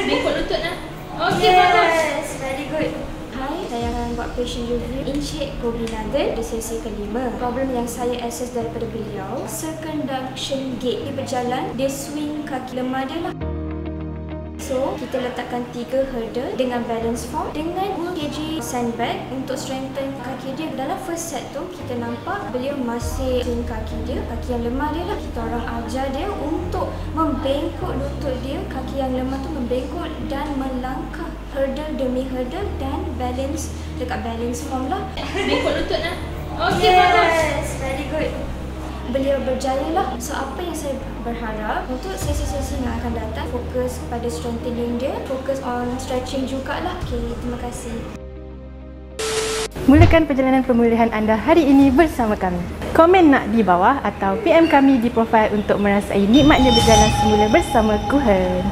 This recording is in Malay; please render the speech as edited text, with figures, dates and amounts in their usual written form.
Bengkok lutut lah. Okay, bagus. Yes, very good. Hai, saya akan buat patient review Encik Gobinathan di sesi kelima. Problem yang saya access daripada beliau, circumduction gait. Dia berjalan, dia swing kaki lemah dia lah. So, kita letakkan 3 hurdle dengan balance form dengan 2 kg sandbag untuk strengthen kaki dia. Dalam first set tu, kita nampak beliau masih swing kaki dia, kaki yang lemah dia lah. Kita orang ajar dia untuk membengkok lutut dia, kaki yang lemah tu membengkok dan melangkah hurdle demi hurdle dan balance dekat balance form lah. Bengkok lutut lah. Okay, bagus. Yes, very good. Beliau berjaya lah. So apa yang saya berharap untuk sesi-sesi yang akan datang, fokus pada strengthening dia, fokus on stretching jugalah. Okay, terima kasih. Mulakan perjalanan pemulihan anda hari ini bersama kami. Komen nak di bawah atau PM kami di profil untuk merasai nikmatnya berjalan semula bersama Kuhen.